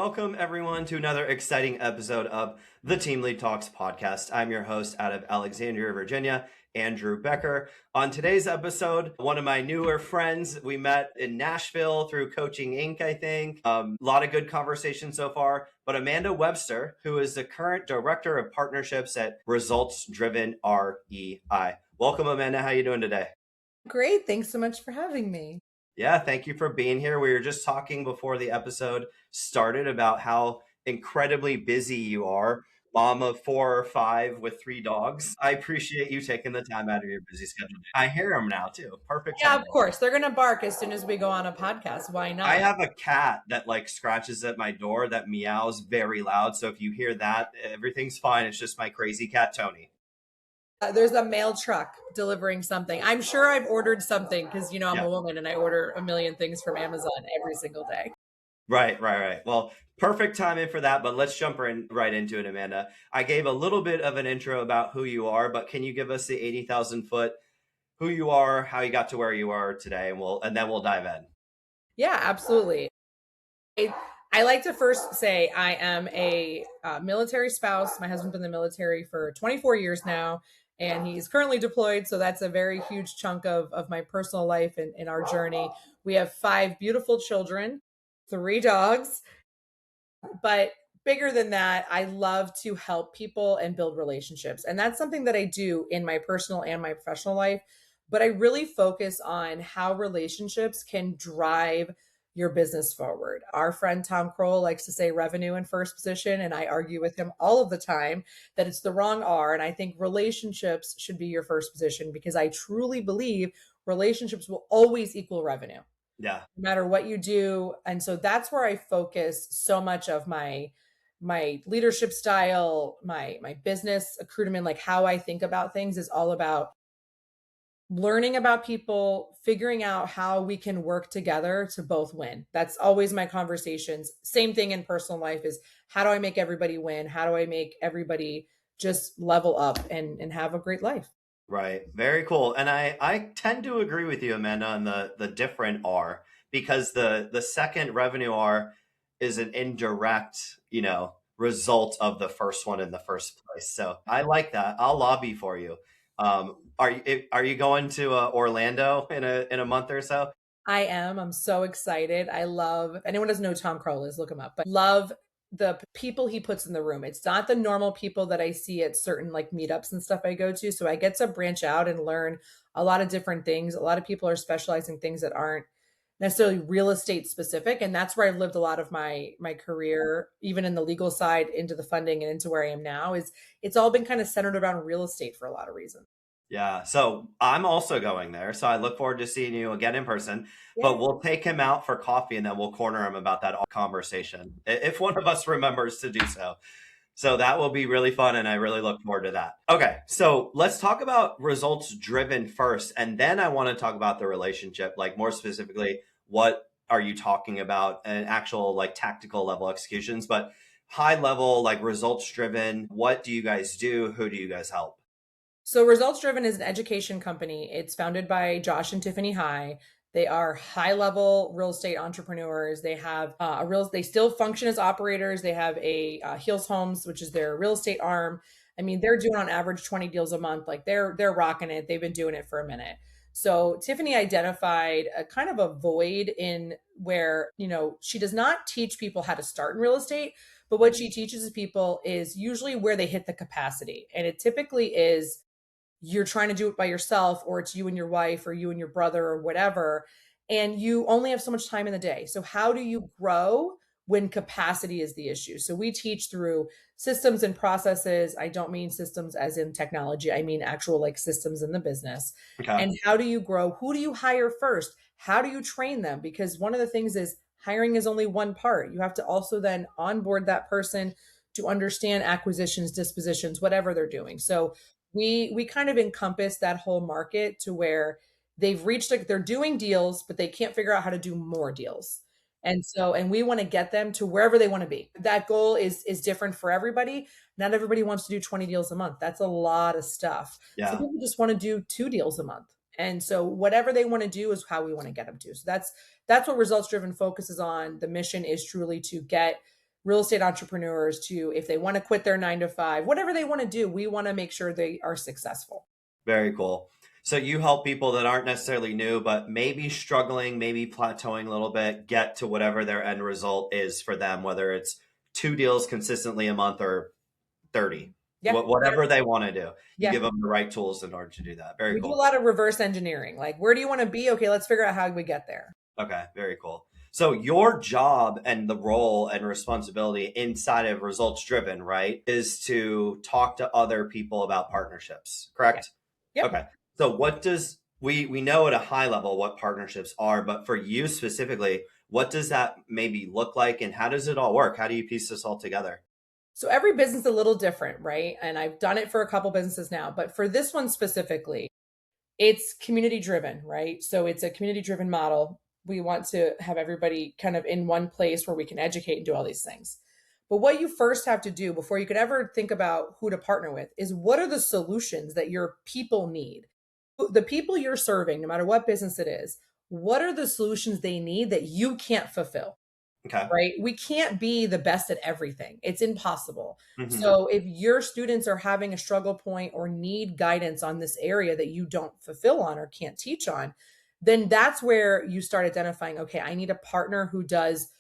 welcome everyone to another exciting episode of the Team Lead Talks podcast. I'm your host out of Alexandria, Virginia, Andrew Becker. On today's episode, one of my newer friends, we met in Nashville through Coaching Inc., I think. A lot of good conversation so far, but Amanda Webster, who is the current Director of Partnerships at Results Driven REI. Welcome, Amanda. How are you doing today? Great. Thanks so much for having me. Yeah, thank you for being here. We were just talking before the episode started about how incredibly busy you are, mom of 4 or 5 with 3 dogs. I appreciate you taking the time out of your busy schedule. I hear them now too. Perfect Yeah, timing. of course. They're going to bark as soon as we go on a podcast. Why not? I have a cat that like scratches at my door that meows very loud. So if you hear that, everything's fine. It's just my crazy cat, Tony. There's a mail truck delivering something. I'm sure I've ordered something because, I'm a woman and I order a million things from Amazon every single day. Right. Well, perfect timing for that, but let's jump right into it, Amanda. I gave a little bit of an intro about who you are, but can you give us the 80,000 foot, who you are, how you got to where you are today, and then we'll dive in. Yeah, absolutely. I like to first say I am a military spouse. My husband's been in the military for 24 years now, and he's currently deployed. So that's a very huge chunk of my personal life and our journey. We have 5 beautiful children, 3 dogs, but bigger than that, I love to help people and build relationships. And that's something that I do in my personal and my professional life. But I really focus on how relationships can drive your business forward. Our friend Tom Kroll likes to say revenue in first position, and I argue with him all of the time that it's the wrong R. And I think relationships should be your first position because I truly believe relationships will always equal revenue. Yeah. No matter what you do. And so that's where I focus so much of my leadership style, my business accruement, like how I think about things is all about learning about people, figuring out how we can work together to both win. That's always my conversations. Same thing in personal life is how do I make everybody win? How do I make everybody just level up and have a great life? Right. Very cool. And I tend to agree with you, Amanda, on the different R, because the second revenue R is an indirect, result of the first one in the first place. So I like that. I'll lobby for you. Are you going to Orlando in a month or so? I am. I'm so excited. I love, anyone doesn't know who Tom Kroll is, look him up, but love the people he puts in the room. It's not the normal people that I see at certain like meetups and stuff I go to. So I get to branch out and learn a lot of different things. A lot of people are specializing things that aren't necessarily real estate specific. And that's where I've lived a lot of my career, even in the legal side into the funding and into where I am now is it's all been kind of centered around real estate for a lot of reasons. Yeah, so I'm also going there. So I look forward to seeing you again in person, Yeah. but we'll take him out for coffee and then we'll corner him about that conversation if one of us remembers to do so. So that will be really fun and I really look forward to that. Okay, so let's talk about results driven first. And then I want to talk about the relationship, like more specifically, what are you talking about and actual like tactical level executions, but high level, like results driven, what do you guys do? Who do you guys help? So Results Driven is an education company. It's founded by Josh and Tiffany High. They are high level real estate entrepreneurs. They have they still function as operators. They have a Heels Homes, which is their real estate arm. I mean, they're doing on average 20 deals a month. Like they're rocking it. They've been doing it for a minute. So Tiffany identified a kind of a void in where, she does not teach people how to start in real estate, but what she teaches people is usually where they hit the capacity. And it typically is you're trying to do it by yourself, or it's you and your wife or you and your brother or whatever, and you only have so much time in the day. So how do you grow when capacity is the issue? So we teach through systems and processes. I don't mean systems as in technology. I mean actual like systems in the business. Okay. And how do you grow? Who do you hire first? How do you train them? Because one of the things is hiring is only one part. You have to also then onboard that person to understand acquisitions, dispositions, whatever they're doing. So we kind of encompass that whole market to where they've reached like they're doing deals, but they can't figure out how to do more deals. And we want to get them to wherever they want to be. That goal is different for everybody. Not everybody wants to do 20 deals a month. That's a lot of stuff. Yeah. Some people just want to do 2 deals a month. And so whatever they want to do is how we want to get them to. So that's what results driven focuses on. The mission is truly to get real estate entrepreneurs to, if they want to quit their 9 to 5, whatever they want to do, we want to make sure they are successful. Very cool. So you help people that aren't necessarily new, but maybe struggling, maybe plateauing a little bit, get to whatever their end result is for them, whether it's 2 deals consistently a month or 30, Yeah. whatever they want to do. You Yeah. give them the right tools in order to do that. Very We do a cool. lot of reverse engineering. Like, where do you want to be? Okay, let's figure out how we get there. Okay, very cool. So your job and the role and responsibility inside of Results Driven, right, is to talk to other people about partnerships, correct? Yeah. Yep. Okay. So what does we know at a high level what partnerships are, but for you specifically, what does that maybe look like and how does it all work? How do you piece this all together? So every business is a little different, right? And I've done it for a couple businesses now, but for this one specifically, it's community driven, right? So it's a community driven model. We want to have everybody kind of in one place where we can educate and do all these things. But what you first have to do before you could ever think about who to partner with is, what are the solutions that your people need? The people you're serving, no matter what business it is, what are the solutions they need that you can't fulfill? Okay. Right? We can't be the best at everything. It's impossible. Mm-hmm. So if your students are having a struggle point or need guidance on this area that you don't fulfill on or can't teach on, then that's where you start identifying, okay, I need a partner who has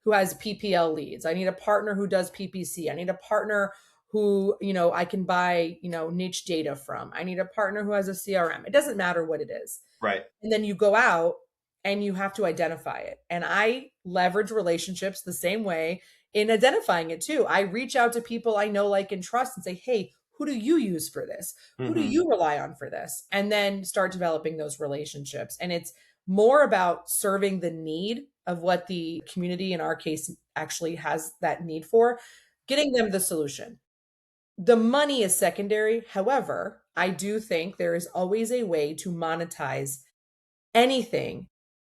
PPL leads. I need a partner who does PPC. I need a partner who, I can buy, niche data from. I need a partner who has a CRM. It doesn't matter what it is. Right. And then you go out and you have to identify it. And I leverage relationships the same way in identifying it too. I reach out to people I know, like, and trust and say, hey, who do you use for this? Who do Mm-hmm. you rely on for this? And then start developing those relationships. And it's more about serving the need of what the community, in our case, actually has that need for, getting them the solution. The money is secondary. However, I do think there is always a way to monetize anything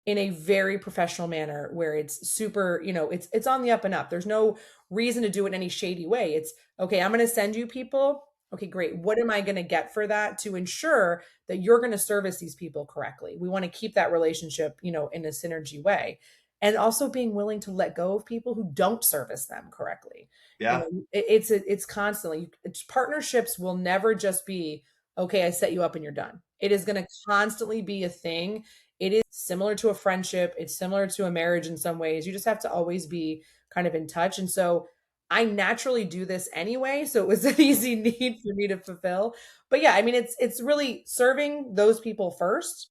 in a very professional manner where it's super, it's on the up and up. There's no reason to do it in any shady way. It's okay, I'm going to send you people. Okay, great. What am I going to get for that to ensure that you're going to service these people correctly? We want to keep that relationship, in a synergy way. And also being willing to let go of people who don't service them correctly. Yeah. It's constantly, partnerships will never just be, okay, I set you up and you're done. It is going to constantly be a thing. It is similar to a friendship. It's similar to a marriage in some ways. You just have to always be kind of in touch. And so I naturally do this anyway. So it was an easy need for me to fulfill. But yeah, I mean, it's really serving those people first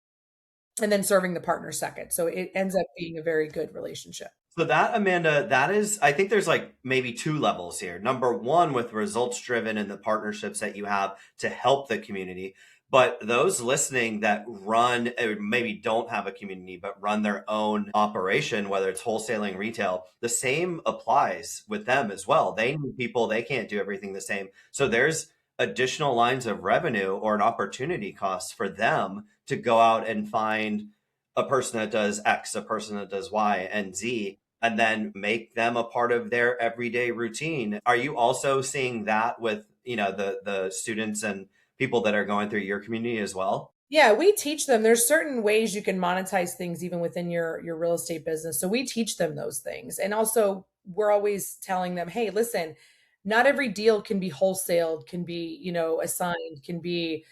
and then serving the partner second. So it ends up being a very good relationship. So that, Amanda, that is, I think there's like maybe 2 levels here. Number one, with results driven and the partnerships that you have to help the community. But those listening that run, or maybe don't have a community, but run their own operation, whether it's wholesaling, retail, the same applies with them as well. They need people, they can't do everything the same. So there's additional lines of revenue or an opportunity cost for them to go out and find a person that does X, a person that does Y and Z, and then make them a part of their everyday routine. Are you also seeing that with, the students and people that are going through your community as well? Yeah, we teach them. There's certain ways you can monetize things even within your real estate business. So we teach them those things. And also we're always telling them, hey, listen, not every deal can be wholesaled, can be, assigned, can be,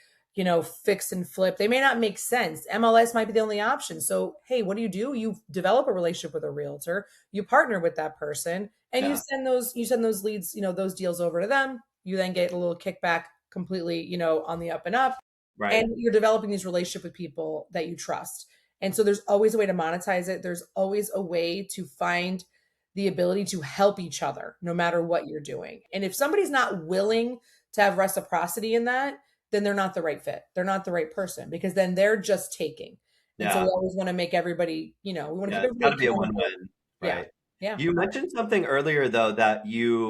fix and flip. They may not make sense. MLS might be the only option. So, hey, what do? You develop a relationship with a realtor, you partner with that person, and Yeah. you send those leads, those deals over to them. You then get a little kickback completely, on the up and up, Right. and you're developing these relationships with people that you trust. And so there's always a way to monetize it. There's always a way to find the ability to help each other no matter what you're doing. And if somebody's not willing to have reciprocity in that, then they're not the right fit. They're not the right person, because then they're just taking. And so Yeah. we always want to make everybody, we want to Yeah. keep It's got to everybody be a accountable. win-win. Yeah. Right. Yeah. You mentioned something earlier though that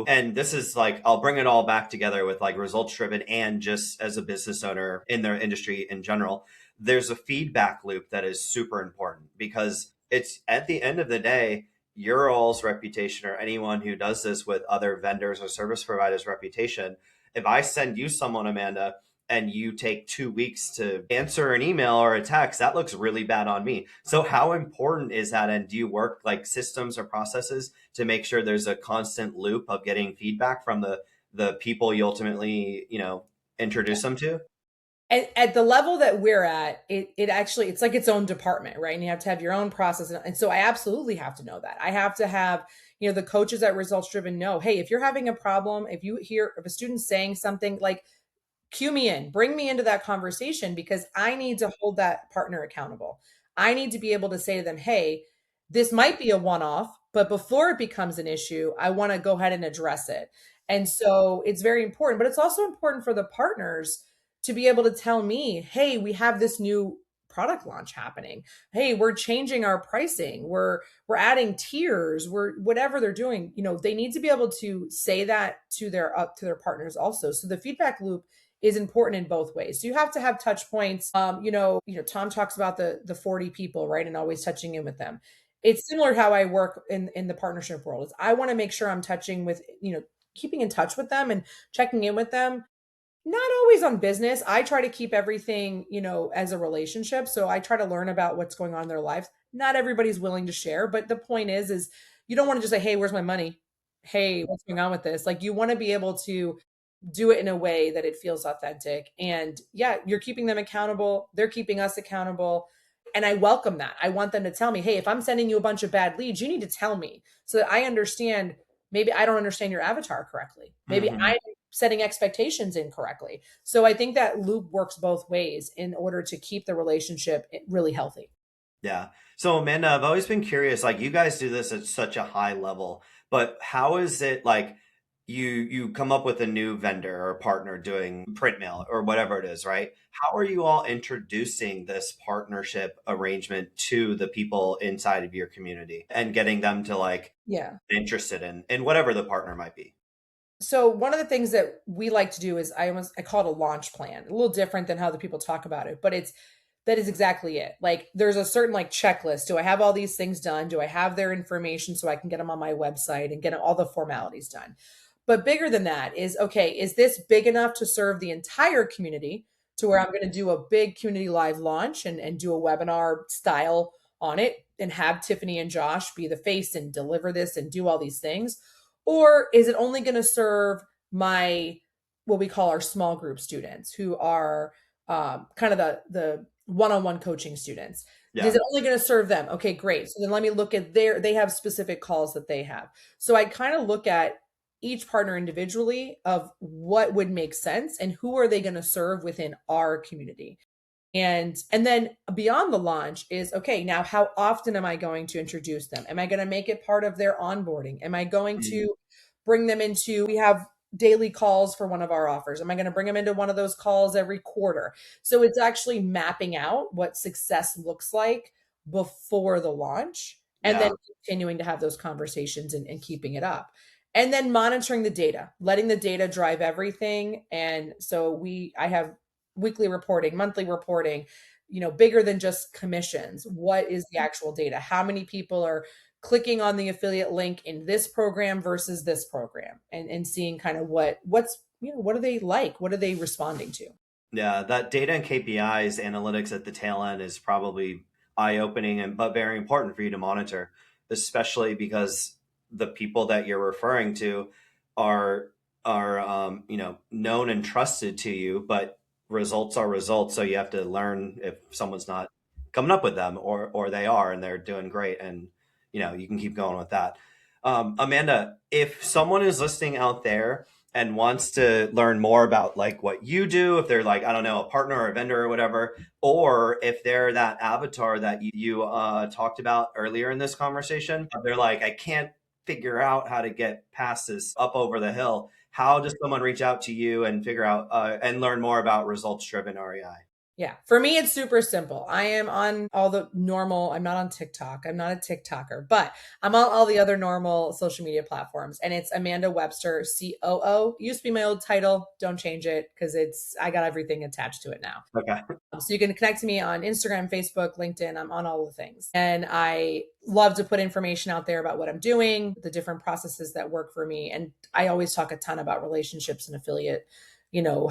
and this is like, I'll bring it all back together with like results driven and just as a business owner in their industry in general. There's a feedback loop that is super important because it's at the end of the day, your all's reputation or anyone who does this with other vendors or service providers reputation. If I send you someone, Amanda, and you take 2 weeks to answer an email or a text, that looks really bad on me. So how important is that? And do you work like systems or processes to make sure there's a constant loop of getting feedback from the people you ultimately, introduce them to? At the level that we're at, it actually, it's like its own department, right? And you have to have your own process. And so I absolutely have to know that. I have to have, the coaches at Results Driven know, hey, if you're having a problem, if you hear if a student's saying something, like, cue me in, bring me into that conversation, because I need to hold that partner accountable. I need to be able to say to them, hey, this might be a one-off, but before it becomes an issue, I want to go ahead and address it. And so it's very important, but it's also important for the partners to be able to tell me, hey, we have this new product launch happening. Hey, we're changing our pricing. We're adding tiers. We're whatever they're doing. They need to be able to say that to their partners also. So the feedback loop is important in both ways. So you have to have touch points. Tom talks about the 40 people, right? And always touching in with them. It's similar to how I work in the partnership world. Is I want to make sure I'm touching with, keeping in touch with them and checking in with them. Not always on business. I try to keep everything, as a relationship. So I try to learn about what's going on in their lives. Not everybody's willing to share, but the point is you don't want to just say, hey, where's my money? Hey, what's going on with this? Like, you want to be able to do it in a way that it feels authentic. And yeah, you're keeping them accountable. They're keeping us accountable. And I welcome that. I want them to tell me, hey, if I'm sending you a bunch of bad leads, you need to tell me so that I understand. Maybe I don't understand your avatar correctly. Maybe Mm-hmm. I'm setting expectations incorrectly. So I think that loop works both ways in order to keep the relationship really healthy. Yeah. So Amanda, I've always been curious, like you guys do this at such a high level, but how is it like you come up with a new vendor or partner doing print mail or whatever it is, right? How are you all introducing this partnership arrangement to the people inside of your community and getting them to like Yeah. interested in whatever the partner might be? So one of the things that we like to do is I call it a launch plan. A little different than how the people talk about it, but that is exactly it. Like, there's a certain like checklist. Do I have all these things done? Do I have their information so I can get them on my website and get all the formalities done? But bigger than that is, okay, is this big enough to serve the entire community to where I'm going to do a big community live launch and do a webinar style on it and have Tiffany and Josh be the face and deliver this and do all these things? Or is it only going to serve my, what we call our small group students, who are kind of the one-on-one coaching students? Is Yeah. it only going to serve them? Okay, great. So then let me look at they have specific calls that they have. So I kind of look at each partner individually of what would make sense and who are they going to serve within our community. And then beyond the launch is, okay, now how often am I going to introduce them? Am I going to make it part of their onboarding? Am I going Mm. to bring them into, we have daily calls for one of our offers. Am I going to bring them into one of those calls every quarter? So it's actually mapping out what success looks like before the launch, and then Yeah. continuing to have those conversations and keeping it up. And then monitoring the data, letting the data drive everything. And so I have weekly reporting, monthly reporting, bigger than just commissions. What is the actual data? How many people are clicking on the affiliate link in this program versus this program, and seeing kind of what do they like? What are they responding to? Yeah, that data and KPIs analytics at the tail end is probably eye-opening and but very important for you to monitor, especially because the people that you're referring to are known and trusted to you, but results are results. So you have to learn if someone's not coming up with them or they are and they're doing great, and you can keep going with that. Amanda, if someone is listening out there and wants to learn more about like what you do, if they're like, I don't know, a partner or a vendor or whatever, or if they're that avatar that you talked about earlier in this conversation, they're like, I can't figure out how to get past this up over the hill. How does someone reach out to you and figure out and learn more about results driven REI? Yeah. For me, it's super simple. I am on all the normal, I'm not on TikTok. I'm not a TikToker, but I'm on all the other normal social media platforms. And it's Amanda Webster, COO. Used to be my old title. Don't change it because I got everything attached to it now. Okay. So you can connect to me on Instagram, Facebook, LinkedIn. I'm on all the things. And I love to put information out there about what I'm doing, the different processes that work for me. And I always talk a ton about relationships and affiliate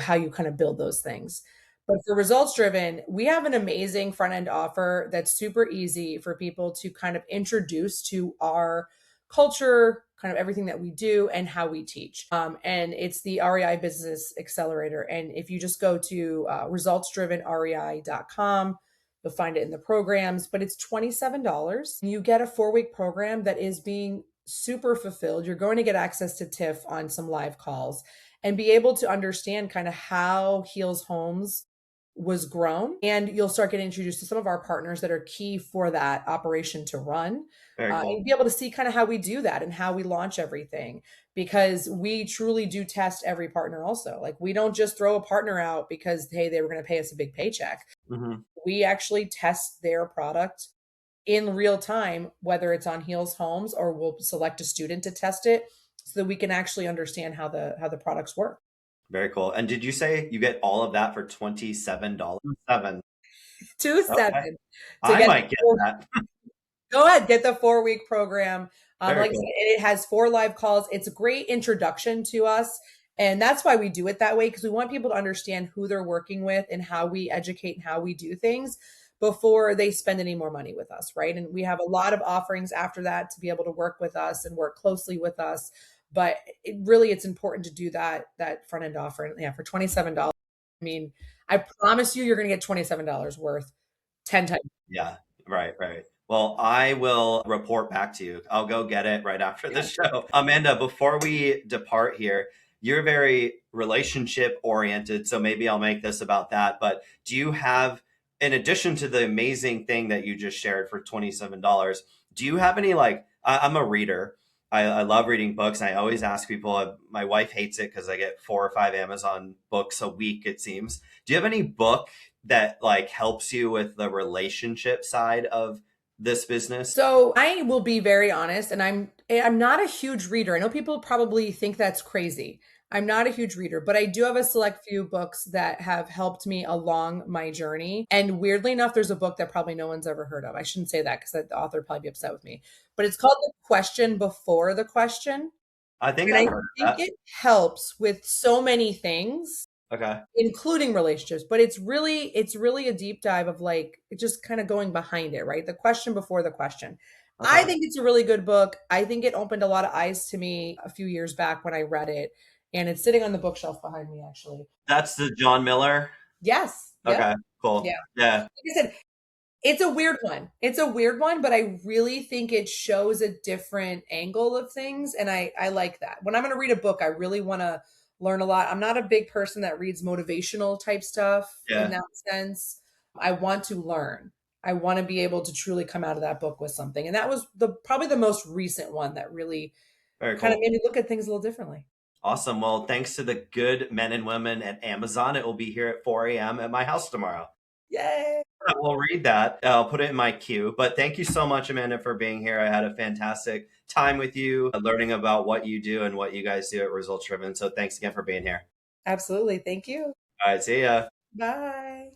how you kind of build those things. But for results driven, we have an amazing front end offer that's super easy for people to kind of introduce to our culture, kind of everything that we do and how we teach. And it's the REI Business Accelerator. And if you just go to resultsdrivenrei.com, you'll find it in the programs, but it's $27. You get a 4-week program that is being super fulfilled. You're going to get access to Tiff on some live calls and be able to understand kind of how Heels Homes was grown. And you'll start getting introduced to some of our partners that are key for that operation to run. Very cool. And be able to see kind of how we do that and how we launch everything, because we truly do test every partner also. Like, we don't just throw a partner out because, hey, they were going to pay us a big paycheck. We actually test their product in real time, whether it's on Heels Homes or we'll select a student to test it so that we can actually understand how the products work. Very cool. And did you say you get all of that for $27? 7. 27 Okay. to I get might get that. Go ahead, get the 4-week program. Very Like I cool. said, it has 4 live calls. It's a great introduction to us. And that's why we do it that way, because we want people to understand who they're working with and how we educate and how we do things before they spend any more money with us, right? And we have a lot of offerings after that to be able to work with us and work closely with us. But it's important to do that front end offer. Yeah, for $27. I mean, I promise you're going to get $27 worth 10 times. Yeah, right. Well, I will report back to you. I'll go get it right after the show. Amanda, before we depart here, you're very relationship oriented, so maybe I'll make this about that. But do you have, in addition to the amazing thing that you just shared for $27, do you have any, like, I'm a reader. I love reading books. And I always ask people, my wife hates it because I get 4 or 5 Amazon books a week, it seems. Do you have any book that like helps you with the relationship side of this business? So I will be very honest, and I'm not a huge reader. I know people probably think that's crazy. I'm not a huge reader, but I do have a select few books that have helped me along my journey. And weirdly enough, there's a book that probably no one's ever heard of. I shouldn't say that because the author would probably be upset with me. But it's called The Question Before the Question. I think And I've I heard think of that. it helps with so many things, Okay. including relationships, but it's really a deep dive of like just kind of going behind it, right? The question before the question. I Okay. think it's a really good book. I think it opened a lot of eyes to me a few years back when I read it, and it's sitting on the bookshelf behind me actually. That's the John Miller. Yes. Yep. Okay, cool. Yeah. Yeah, Like I said, it's a weird one. It's a weird one, but I really think it shows a different angle of things. And I like that. When I'm going to read a book, I really want to learn a lot. I'm not a big person that reads motivational type stuff in yeah. that sense. I want to learn. I want to be able to truly come out of that book with something. And that was probably the most recent one that really Very kind of cool. made me look at things a little differently. Awesome. Well, thanks to the good men and women at Amazon, it will be here at 4 a.m. at my house tomorrow. Yay. I will read that. I'll put it in my queue. But thank you so much, Amanda, for being here. I had a fantastic time with you, learning about what you do and what you guys do at Results Driven. So thanks again for being here. Absolutely. Thank you. All right. See ya. Bye.